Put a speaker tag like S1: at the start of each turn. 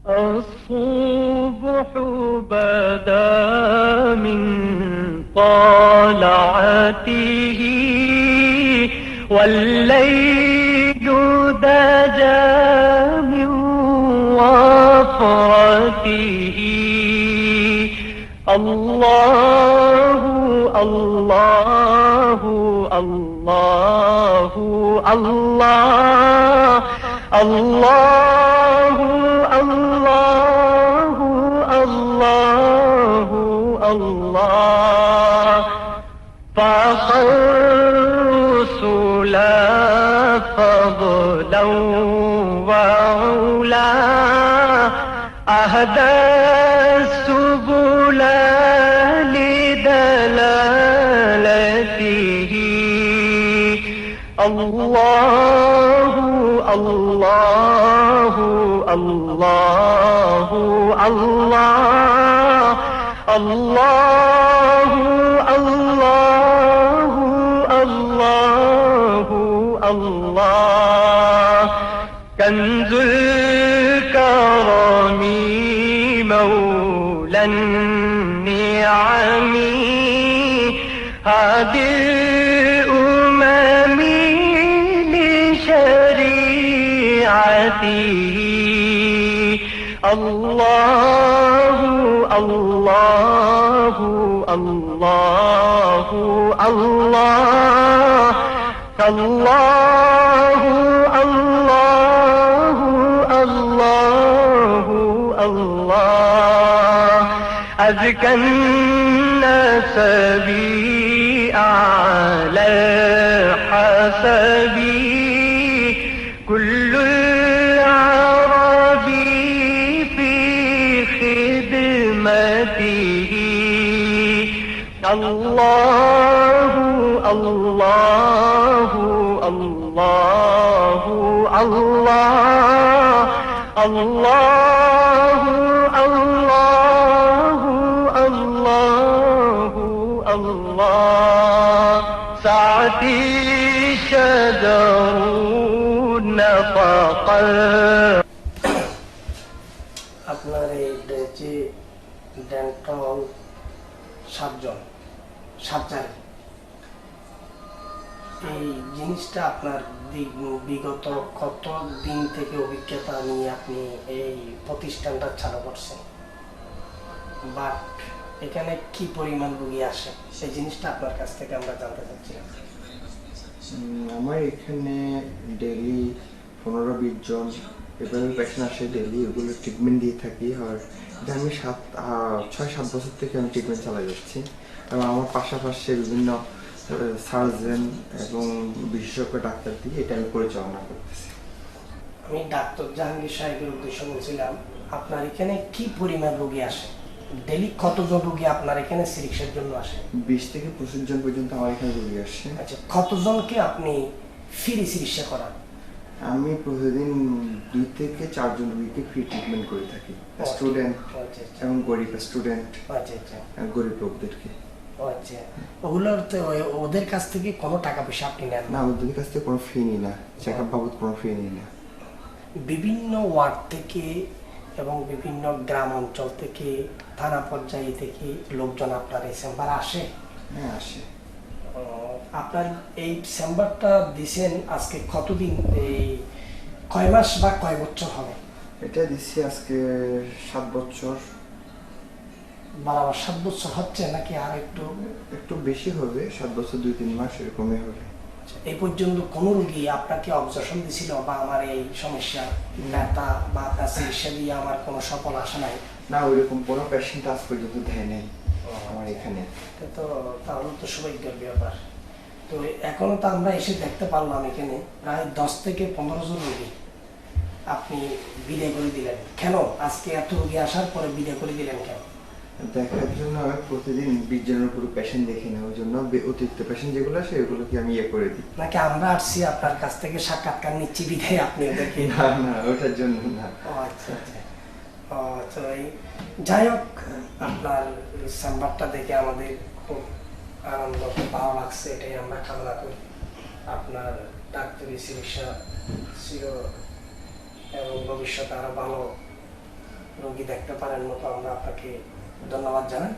S1: الصبح بدا من طلعته والليل دجى من وفرته. الله الله الله الله الله الله الله الله فاق الرسل فضلا وعلا أهدى السبل لدلالته. الله الله الله الله الله الله الله الله كنز الكرم مولى النعم هادي الأمم لشريعته. الله الله الله الله الله الله الله الله أزكى النسب أعلى الحسب كل العرب في خدمته. الله الله الله الله الله الله الله الله سعتي شجر نفق.
S2: আপনার এই যে ডেন্টাল সার্জারি এই জিনিসটা আপনার বিগত কত দিন থেকে অভিজ্ঞতা নিয়ে আপনি এই প্রতিষ্ঠানটা চালু করছেন, বাট এখানে কি পরিমাণ রোগী আসে সেই জিনিসটা আপনার কাছ থেকে আমরা জানতে চাচ্ছিলাম।
S3: আমার এখানে ডেইলি 15-20 জন এভাবে পেশেন্ট আসে ডেইলি, ওগুলো ট্রিটমেন্ট দিয়ে থাকি। আর এটা আমি 6-7 বছর থেকে আমি ট্রিটমেন্ট চালাই যাচ্ছি এবং আমার পাশাপাশি বিভিন্ন সার্জন এবং বিশেষজ্ঞ ডাক্তার দিয়ে এটা আমি পরিচালনা করতেছি।
S2: আমি ডাক্তার জাহাঙ্গীর সাহেবের উদ্দেশ্য বলছিলাম, আপনার এখানে কি পরিমাণ রোগী আসে, ডেইলি কতজন রোগী আপনার এখানে চিকিৎসার জন্য আসে?
S3: 20 থেকে 25 জন পর্যন্ত আমার এখানে রোগী আসে।
S2: আচ্ছা, কতজনকে আপনি ফ্রি চিকিৎসা করান?
S3: আমি প্রতিদিন 2 থেকে 4 জন রোগীকে ফ্রি ট্রিটমেন্ট করে থাকি, স্টুডেন্ট এবং গরিব স্টুডেন্ট, গরিব লোকদেরকে।
S2: আচ্ছা, ওগুলোর তো ওদের কাছ থেকে কোনো টাকা পয়সা আপনি নেন
S3: না? ওদের কাছ থেকে কোনো ফি নিই না, চেকআপ বাবদ কোনো ফি নিই না।
S2: বিভিন্ন ওয়ার্ড থেকে এবং বিভিন্ন গ্রাম অঞ্চল থেকে, থানা পর্যায়ে থেকে লোকজন আপনার এই চেম্বারে আসে?
S3: হ্যাঁ, আসে।
S2: আপনার এই চেম্বারটা দিছেন আজকে কতদিন, এই কয় মাস বা কয় বছর হবে?
S3: এটা দিচ্ছি আজকে 7 বছর।
S2: 7 বছর হচ্ছে নাকি আর একটু
S3: বেশি হবে? 7 বছর 2-3 মাস এরকমই হবে।
S2: এই পর্যন্ত কোনো রোগী আপনাকে অবজেকশন দিছিল বা আমার এই সমস্যা ব্যথা বা আপনার চিকিৎসা দিয়ে আমার কোনো সফল আসে নাই?
S3: না, ওইরকম কোনো পেশেন্ট আজ পর্যন্ত দেয় নেই আমার এখানে।
S2: তো তাহলে তো সৌভাগ্যের ব্যাপার। তো এখনো তো আমরা এসে দেখতে পারলাম এখানে প্রায় 10 থেকে 15 জন রোগী আপনি বিদায় করে দিলেন। কেন আজকে এত রোগী আসার পরে বিদায় করে দিলেন কেন?
S3: দেখার জন্য আমি প্রতিদিন 20 জনের উপরে পেশেন্ট দেখি না, ওই জন্য অতিরিক্ত পেশেন্ট যেগুলো আসে ওগুলোকে আমি করে দিই।
S2: নাকি আমরা আসছি আপনার কাছ থেকে সাক্ষাৎকার নিচ্ছি বিদায় আপনি ওদেরকে?
S3: না না, ওটার জন্য না।
S2: আচ্ছা আচ্ছা। তো যাই হোক, আপনার চেম্বারটা দেখে আমাদের খুব আনন্দ, খুব ভালো লাগছে, এটাই আমরা কামনা করি। আপনার ডাক্তারি চিকিৎসা ছিল এবং ভবিষ্যতে আরো ভালো রোগী দেখতে পারেন মতো আমরা আপনাকে ধন্যবাদ জানাই।